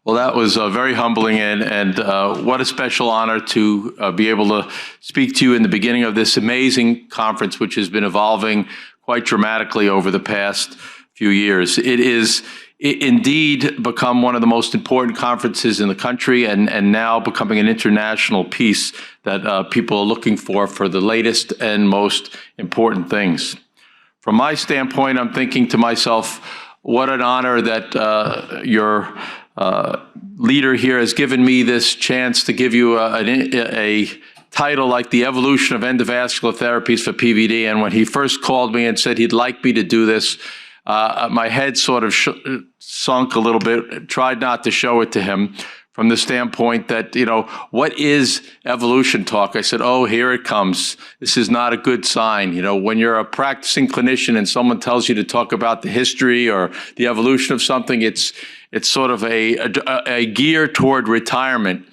Well, that was very humbling, and what a special honor to be able to speak to you in the beginning of this amazing conference, which has been evolving quite dramatically over the past few years. It is indeed become one of the most important conferences in the country, and now becoming an international piece that people are looking for the latest and most important things. From my standpoint, I'm thinking to myself, what an honor that your leader here has given me this chance to give you a title like The Evolution of Endovascular Therapies for PVD. And when he first called me and said he'd like me to do this, my head sort of sunk a little bit, tried not to show it to him from the standpoint that, what is evolution talk? I said, oh, here it comes. This is not a good sign. When you're a practicing clinician and someone tells you to talk about the history or the evolution of something, it's sort of a gear toward retirement.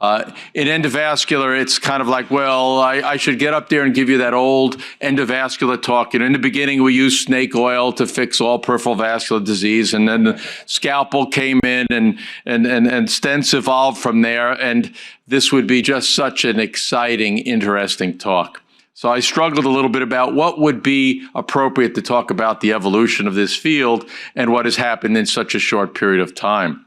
In endovascular, it's kind of like, well, I should get up there and give you that old endovascular talk. In the beginning, we used snake oil to fix all peripheral vascular disease, and then the scalpel came in, and stents evolved from there, and this would be just such an exciting, interesting talk. So I struggled a little bit about what would be appropriate to talk about the evolution of this field and what has happened in such a short period of time.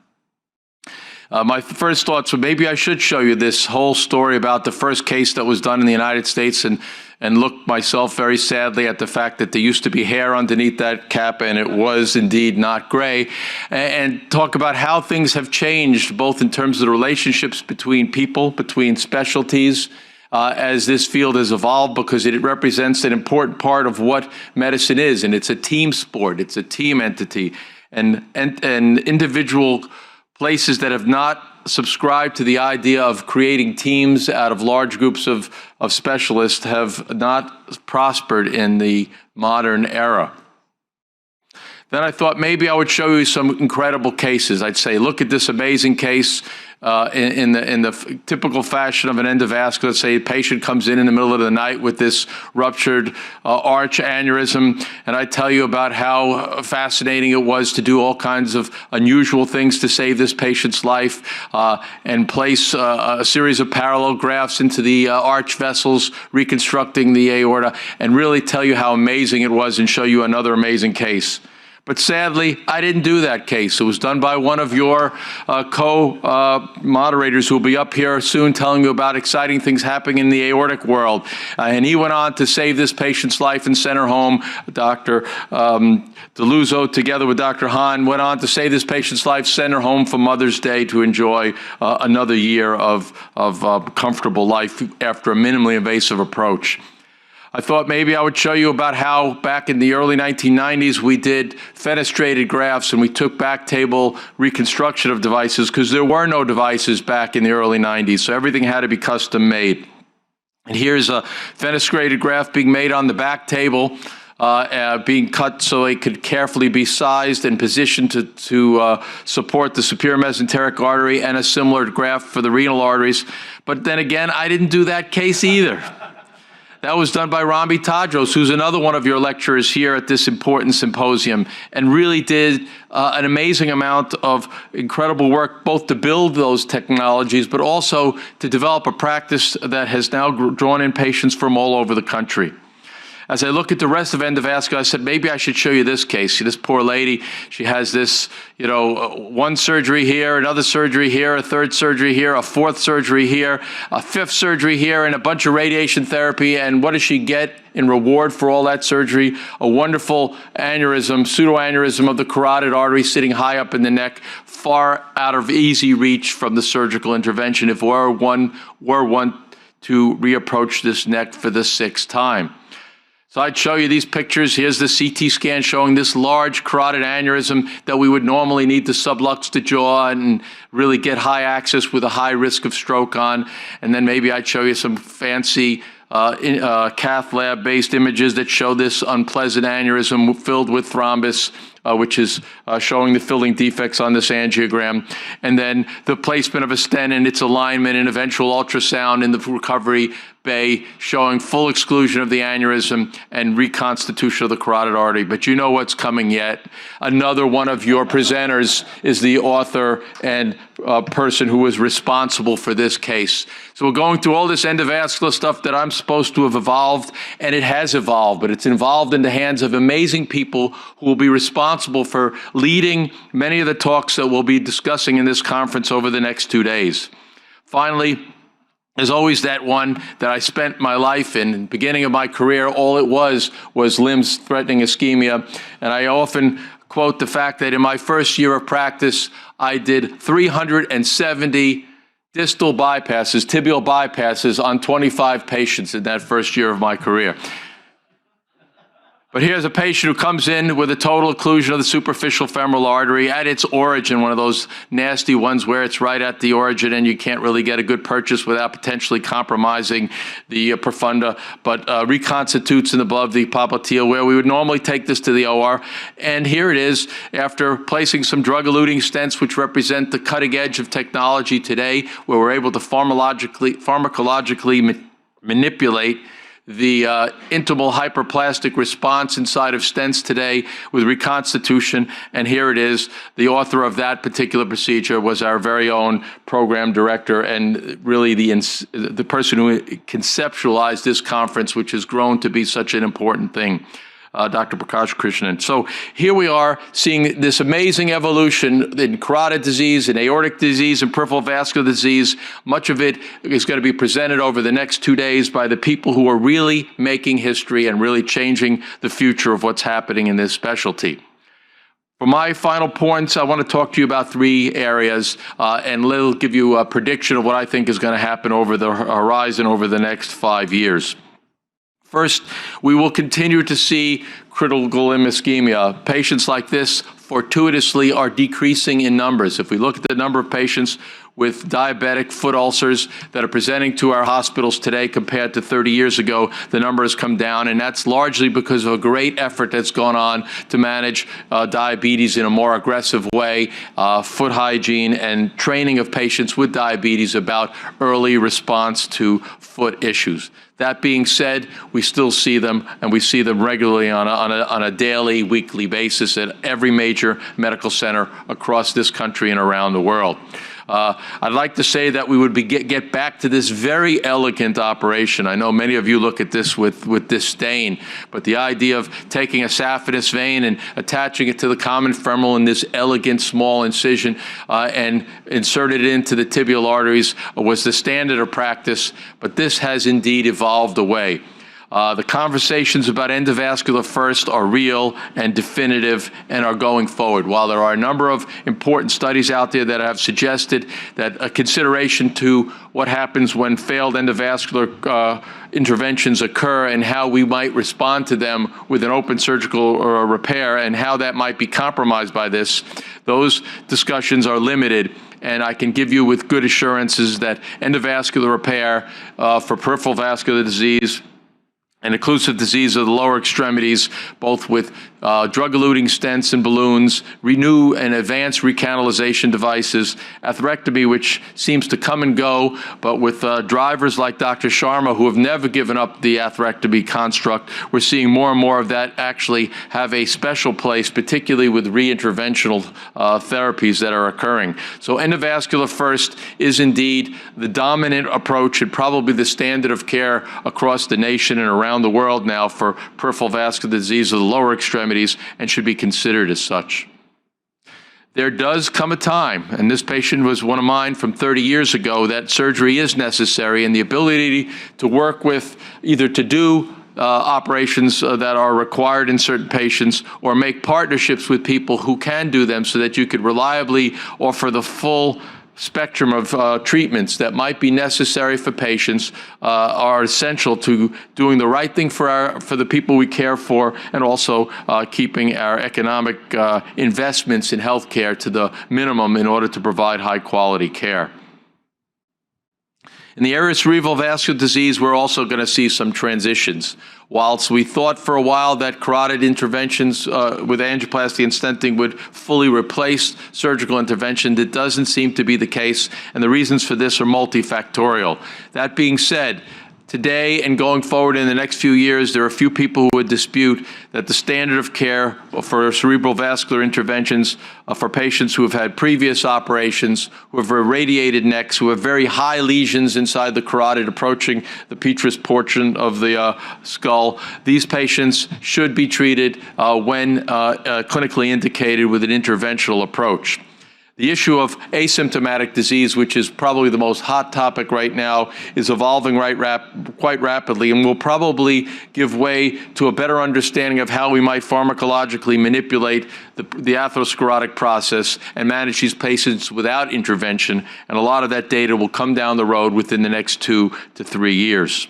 My first thoughts were maybe I should show you this whole story about the first case that was done in the United States, and look myself very sadly at the fact that there used to be hair underneath that cap and it was indeed not gray, and talk about how things have changed both in terms of the relationships between people, between specialties, as this field has evolved, because it represents an important part of what medicine is, and it's a team sport, it's a team entity, and individual places that have not subscribed to the idea of creating teams out of large groups of specialists have not prospered in the modern era. Then I thought maybe I would show you some incredible cases. I'd say, look at this amazing case in the typical fashion of an endovascular. Let's say a patient comes in the middle of the night with this ruptured arch aneurysm, and I tell you about how fascinating it was to do all kinds of unusual things to save this patient's life, and place a series of parallel grafts into the arch vessels, reconstructing the aorta, and really tell you how amazing it was and show you another amazing case. But sadly, I didn't do that case. It was done by one of your co-moderators who will be up here soon telling you about exciting things happening in the aortic world. And he went on to save this patient's life and send her home. Dr. DeLuzzo, together with Dr. Hahn, went on to save this patient's life, send her home for Mother's Day to enjoy another year of comfortable life after a minimally invasive approach. I thought maybe I would show you about how back in the early 1990s we did fenestrated grafts, and we took back table reconstruction of devices because there were no devices back in the early 90s, so everything had to be custom made. And here's a fenestrated graft being made on the back table, being cut so it could carefully be sized and positioned to support the superior mesenteric artery, and a similar graft for the renal arteries. But then again, I didn't do that case either. That was done by Rami Tadros, who's another one of your lecturers here at this important symposium, and really did an amazing amount of incredible work, both to build those technologies, but also to develop a practice that has now drawn in patients from all over the country. As I look at the rest of endovascular, I said, maybe I should show you this case. See, this poor lady, she has this, one surgery here, another surgery here, a third surgery here, a fourth surgery here, a fifth surgery here, and a bunch of radiation therapy. And what does she get in reward for all that surgery? A wonderful aneurysm, pseudoaneurysm of the carotid artery sitting high up in the neck, far out of easy reach from the surgical intervention if were one to reapproach this neck for the sixth time. So I'd show you these pictures. Here's the CT scan showing this large carotid aneurysm that we would normally need to sublux the jaw and really get high access with a high risk of stroke on. And then maybe I'd show you some fancy cath lab-based images that show this unpleasant aneurysm filled with thrombus, which is showing the filling defects on this angiogram, and then the placement of a stent and its alignment and eventual ultrasound in the recovery bay showing full exclusion of the aneurysm and reconstitution of the carotid artery. But you know what's coming yet. Another one of your presenters is the author and person who was responsible for this case. So we're going through all this endovascular stuff that I'm supposed to have evolved, and it has evolved, but it's involved in the hands of amazing people who will be responsible for leading many of the talks that we'll be discussing in this conference over the next 2 days. Finally, there's always that one that I spent my life in. The beginning of my career, all it was limb-threatening ischemia. And I often quote the fact that in my first year of practice, I did 370 distal bypasses, tibial bypasses on 25 patients in that first year of my career. But here's a patient who comes in with a total occlusion of the superficial femoral artery at its origin, one of those nasty ones where it's right at the origin and you can't really get a good purchase without potentially compromising the profunda, but reconstitutes in above the popliteal where we would normally take this to the OR. And here it is, after placing some drug-eluting stents, which represent the cutting edge of technology today, where we're able to pharmacologically manipulate the intimal hyperplastic response inside of stents today with reconstitution. And here it is. The author of that particular procedure was our very own program director and really the person who conceptualized this conference, which has grown to be such an important thing. Dr. Prakash Krishnan. So here we are seeing this amazing evolution in carotid disease, in aortic disease, and peripheral vascular disease. Much of it is going to be presented over the next 2 days by the people who are really making history and really changing the future of what's happening in this specialty. For my final points, I want to talk to you about 3 areas, and it'll give you a prediction of what I think is going to happen over the horizon over the next 5 years. First, we will continue to see critical limb ischemia. Patients like this fortuitously are decreasing in numbers. If we look at the number of patients with diabetic foot ulcers that are presenting to our hospitals today compared to 30 years ago, the number has come down, and that's largely because of a great effort that's gone on to manage diabetes in a more aggressive way, foot hygiene, and training of patients with diabetes about early response to foot issues. That being said, we still see them, and we see them regularly on a daily, weekly basis at every major medical center across this country and around the world. I'd like to say that we would get back to this very elegant operation. I know many of you look at this with disdain, but the idea of taking a saphenous vein and attaching it to the common femoral in this elegant small incision and inserted it into the tibial arteries was the standard of practice, but this has indeed evolved away. The conversations about endovascular first are real and definitive and are going forward. While there are a number of important studies out there that have suggested that a consideration to what happens when failed endovascular interventions occur and how we might respond to them with an open surgical or a repair and how that might be compromised by this, those discussions are limited. And I can give you with good assurances that endovascular repair for peripheral vascular disease and occlusive disease of the lower extremities, both with drug-eluting stents and balloons, new and advanced recanalization devices, atherectomy, which seems to come and go, but with drivers like Dr. Sharma, who have never given up the atherectomy construct, we're seeing more and more of that actually have a special place, particularly with re-interventional therapies that are occurring. So endovascular first is indeed the dominant approach and probably the standard of care across the nation and around the world now for peripheral vascular disease of the lower extremities and should be considered as such. There does come a time, and this patient was one of mine from 30 years ago, that surgery is necessary, and the ability to work with either to do operations that are required in certain patients or make partnerships with people who can do them so that you could reliably offer the full spectrum of treatments that might be necessary for patients are essential to doing the right thing for the people we care for and also keeping our economic investments in healthcare to the minimum in order to provide high quality care. In the area of cerebral vascular disease, we're also going to see some transitions. Whilst we thought for a while that carotid interventions with angioplasty and stenting would fully replace surgical intervention, that doesn't seem to be the case, and the reasons for this are multifactorial. That being said, Today and going forward in the next few years, there are few people who would dispute that the standard of care for cerebral vascular interventions for patients who have had previous operations, who have irradiated necks, who have very high lesions inside the carotid approaching the petrous portion of the skull, these patients should be treated when clinically indicated with an interventional approach. The issue of asymptomatic disease, which is probably the most hot topic right now, is evolving quite rapidly and will probably give way to a better understanding of how we might pharmacologically manipulate the atherosclerotic process and manage these patients without intervention. And a lot of that data will come down the road within the next 2 to 3 years.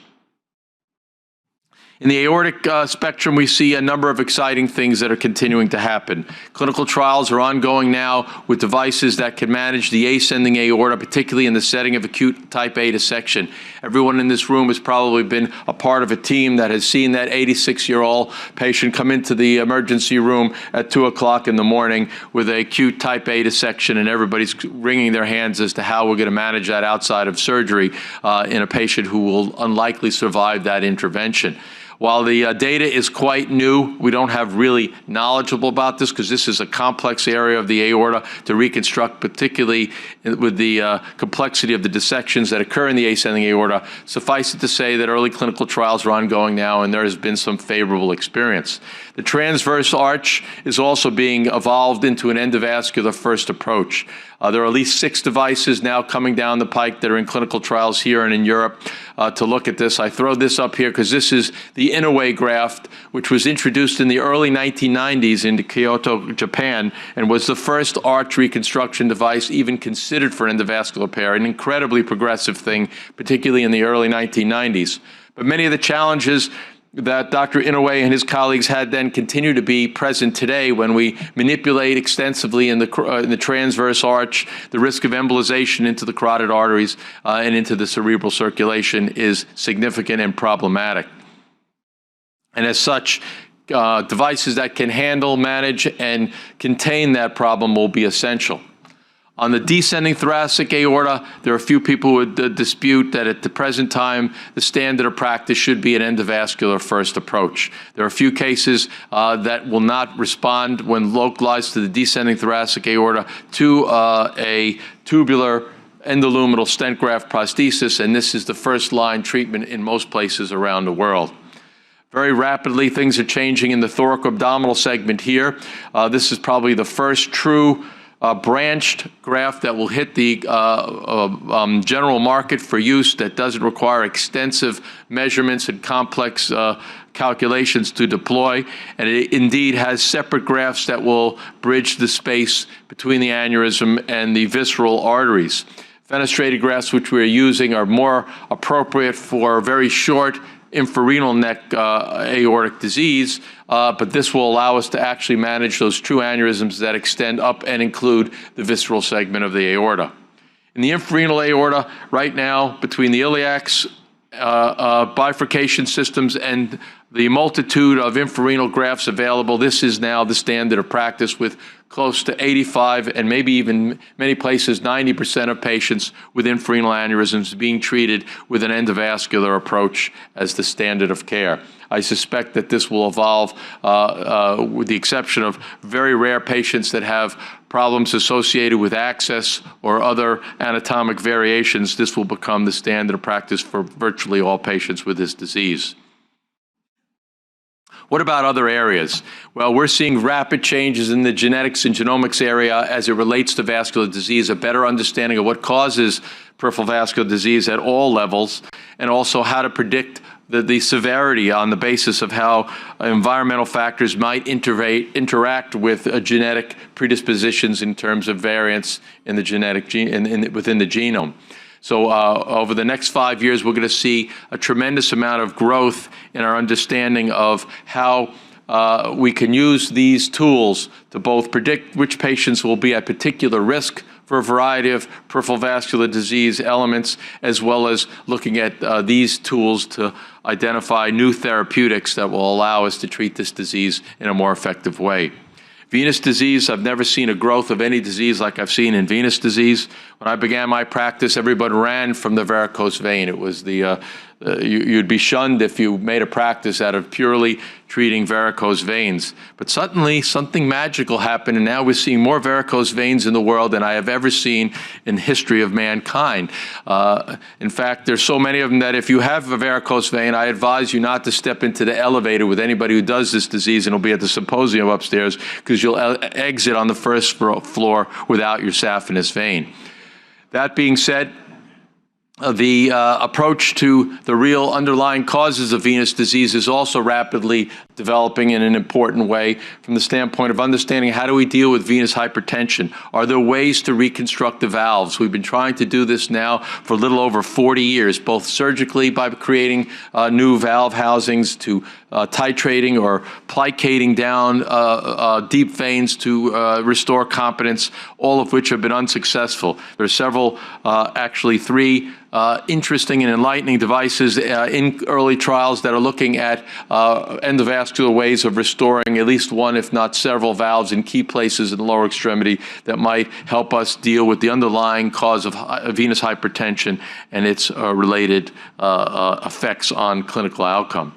In the aortic spectrum, we see a number of exciting things that are continuing to happen. Clinical trials are ongoing now with devices that can manage the ascending aorta, particularly in the setting of acute type A dissection. Everyone in this room has probably been a part of a team that has seen that 86-year-old patient come into the emergency room at 2 o'clock in the morning with an acute type A dissection, and everybody's wringing their hands as to how we're going to manage that outside of surgery in a patient who will unlikely survive that intervention. While the data is quite new, we don't have really knowledgeable about this because this is a complex area of the aorta to reconstruct, particularly with the complexity of the dissections that occur in the ascending aorta. Suffice it to say that early clinical trials are ongoing now, and there has been some favorable experience. The transverse arch is also being evolved into an endovascular first approach. There are at least 6 devices now coming down the pike that are in clinical trials here and in Europe to look at this. I throw this up here because this is the Inoue graft, which was introduced in the early 1990s into Kyoto, Japan, and was the first arch reconstruction device even considered for endovascular repair, an incredibly progressive thing, particularly in the early 1990s. But many of the challenges that Dr. Inoue and his colleagues had then continue to be present today when we manipulate extensively in the transverse arch. The risk of embolization into the carotid arteries and into the cerebral circulation is significant and problematic. And as such, devices that can handle, manage, and contain that problem will be essential. On the descending thoracic aorta, there are a few people who would dispute that at the present time, the standard of practice should be an endovascular first approach. There are a few cases that will not respond when localized to the descending thoracic aorta to a tubular endoluminal stent graft prosthesis, and this is the first line treatment in most places around the world. Very rapidly, things are changing in the thoracoabdominal segment here. This is probably the first true branched graft that will hit the general market for use that doesn't require extensive measurements and complex calculations to deploy. And it indeed has separate grafts that will bridge the space between the aneurysm and the visceral arteries. Fenestrated grafts, which we're using, are more appropriate for very short infrarenal neck aortic disease, but this will allow us to actually manage those true aneurysms that extend up and include the visceral segment of the aorta. In the infrarenal aorta, right now, between the iliacs, bifurcation systems, and the multitude of infrarenal grafts available, this is now the standard of practice with close to 85 and maybe even many places 90% of patients with infrarenal aneurysms being treated with an endovascular approach as the standard of care. I suspect that this will evolve with the exception of very rare patients that have problems associated with access or other anatomic variations. This will become the standard of practice for virtually all patients with this disease. What about other areas? Well, we're seeing rapid changes in the genetics and genomics area as it relates to vascular disease, a better understanding of what causes peripheral vascular disease at all levels, and also how to predict the severity on the basis of how environmental factors might interact with genetic predispositions in terms of variants in the genetic within the genome. So over the next 5 years, we're going to see a tremendous amount of growth in our understanding of how we can use these tools to both predict which patients will be at particular risk for a variety of peripheral vascular disease elements, as well as looking at these tools to identify new therapeutics that will allow us to treat this disease in a more effective way. If Venous disease, I've never seen a growth of any disease like I've seen in venous disease. When I began my practice, everybody ran from the varicose vein. It was you'd be shunned if you made a practice out of purely treating varicose veins. But suddenly, something magical happened, and now we're seeing more varicose veins in the world than I have ever seen in the history of mankind. In fact, there's so many of them that if you have a varicose vein, I advise you not to step into the elevator with anybody who does this disease, and it'll be at the symposium upstairs, because you'll exit on the first floor without your saphenous vein. That being said, the approach to the real underlying causes of venous disease is also rapidly developing in an important way from the standpoint of understanding how do we deal with venous hypertension. Are there ways to reconstruct the valves? We've been trying to do this now for a little over 40 years, both surgically by creating new valve housings, to titrating or plicating down deep veins to restore competence, all of which have been unsuccessful. There are several, actually 3 interesting and enlightening devices in early trials that are looking at endovascular ways of restoring at least one, if not several, valves in key places in the lower extremity that might help us deal with the underlying cause of venous hypertension and its related effects on clinical outcome.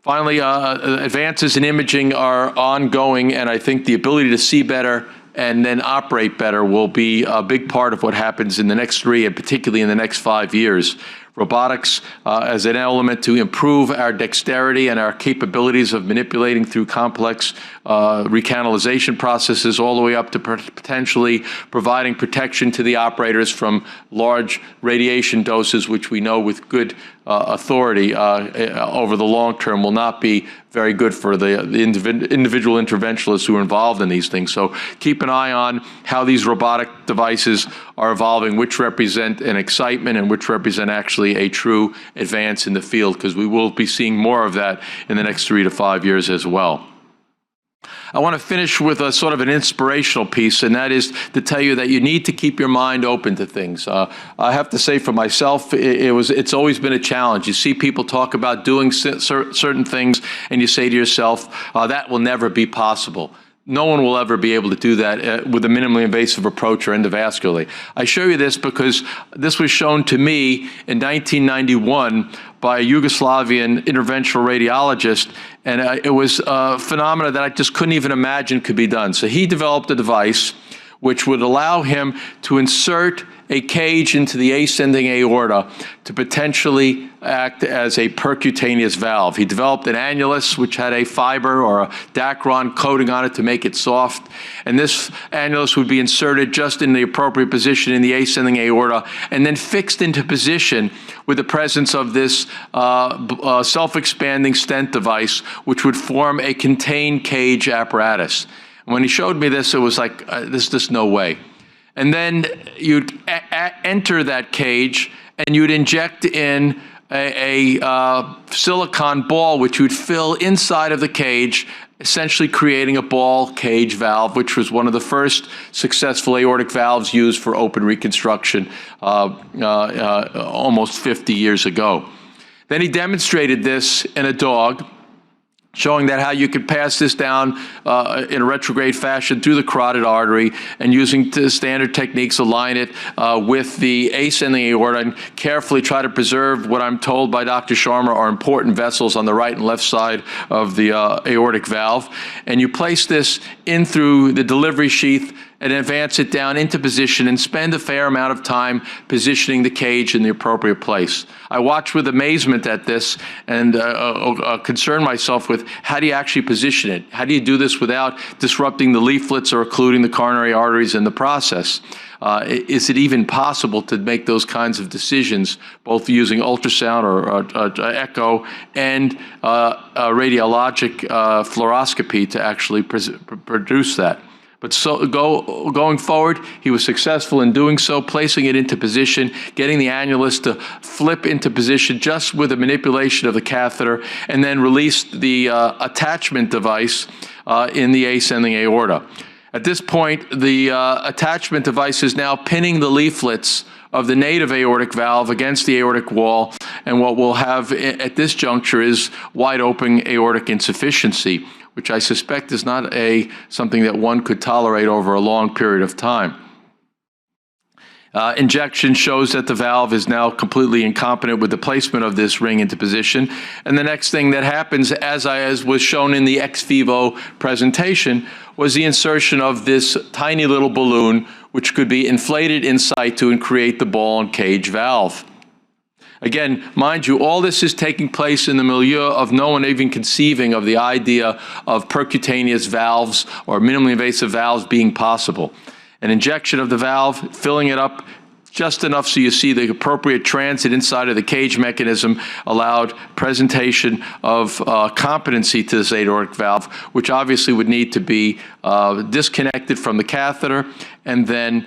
Finally, advances in imaging are ongoing, and I think the ability to see better and then operate better will be a big part of what happens in the next 3 and particularly in the next 5 years. Robotics as an element to improve our dexterity and our capabilities of manipulating through complex recanalization processes, all the way up to potentially providing protection to the operators from large radiation doses, which we know with good authority over the long term will not be very good for the individual interventionalists who are involved in these things. So keep an eye on how these robotic devices are evolving, which represent an excitement and which represent actually a true advance in the field, because we will be seeing more of that in the next 3 to 5 years as well. I want to finish with a sort of an inspirational piece, and that is to tell you that you need to keep your mind open to things. I have to say for myself, it's always been a challenge. You see people talk about doing certain things, and you say to yourself, that will never be possible. No one will ever be able to do that with a minimally invasive approach or endovascularly. I show you this because this was shown to me in 1991 by a Yugoslavian interventional radiologist, and it was a phenomena that I just couldn't even imagine could be done. So he developed a device which would allow him to insert a cage into the ascending aorta to potentially act as a percutaneous valve. He developed an annulus which had a fiber or a Dacron coating on it to make it soft, and this annulus would be inserted just in the appropriate position in the ascending aorta and then fixed into position with the presence of this self-expanding stent device, which would form a contained cage apparatus. And when he showed me this, it was like, there's just no way. And then you'd enter that cage and you'd inject in a silicon ball which you'd fill inside of the cage, essentially creating a ball cage valve, which was one of the first successful aortic valves used for open reconstruction almost 50 years ago. Then he demonstrated this in a dog, showing that how you could pass this down in a retrograde fashion through the carotid artery and using standard techniques align it with the ascending aorta and carefully try to preserve what I'm told by Dr. Sharma are important vessels on the right and left side of the aortic valve. And you place this in through the delivery sheath and advance it down into position and spend a fair amount of time positioning the cage in the appropriate place. I watched with amazement at this and concerned myself with how do you actually position it? How do you do this without disrupting the leaflets or occluding the coronary arteries in the process? Is it even possible to make those kinds of decisions, both using ultrasound or echo and radiologic fluoroscopy to actually produce that? But going forward, he was successful in doing so, placing it into position, getting the annulus to flip into position just with a manipulation of the catheter, and then released the attachment device in the ascending aorta. At this point, the attachment device is now pinning the leaflets of the native aortic valve against the aortic wall, and what we'll have at this juncture is wide open aortic insufficiency. which I suspect is not something that one could tolerate over a long period of time. Injection shows that the valve is now completely incompetent with the placement of this ring into position. And the next thing that happens, as was shown in the ex vivo presentation, was the insertion of this tiny little balloon, which could be inflated in situ and create the ball and cage valve. Again, mind you, all this is taking place in the milieu of no one even conceiving of the idea of percutaneous valves or minimally invasive valves being possible. An injection of the valve, filling it up just enough so you see the appropriate transit inside of the cage mechanism, allowed presentation of competency to this aortic valve, which obviously would need to be disconnected from the catheter and then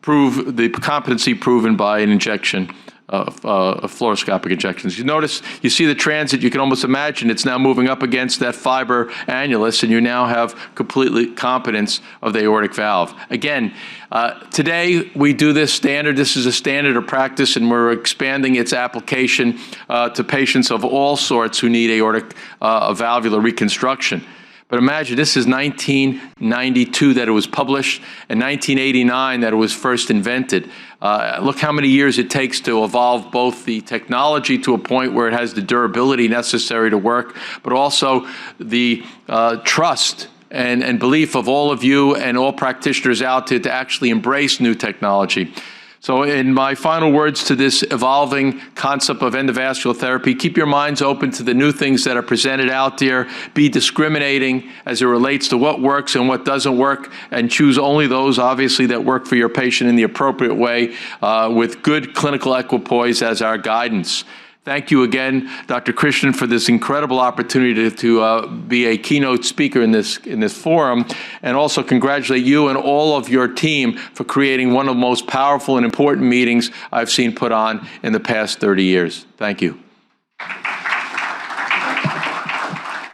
prove the competency proven by an injection of fluoroscopic injections. You notice, you see the transit, you can almost imagine it's now moving up against that fiber annulus, and you now have complete competence of the aortic valve. Again, today we do this standard. This is a standard of practice, and we're expanding its application to patients of all sorts who need aortic valvular reconstruction. But imagine, this is 1992 that it was published, and 1989 that it was first invented. Look how many years it takes to evolve both the technology to a point where it has the durability necessary to work, but also the trust and belief of all of you and all practitioners out there to actually embrace new technology. So in my final words to this evolving concept of endovascular therapy, keep your minds open to the new things that are presented out there. Be discriminating as it relates to what works and what doesn't work, and choose only those, obviously, that work for your patient in the appropriate way with good clinical equipoise as our guidance. Thank you again, Dr. Krishnan, for this incredible opportunity to be a keynote speaker in this forum, and also congratulate you and all of your team for creating one of the most powerful and important meetings I've seen put on in the past 30 years. Thank you.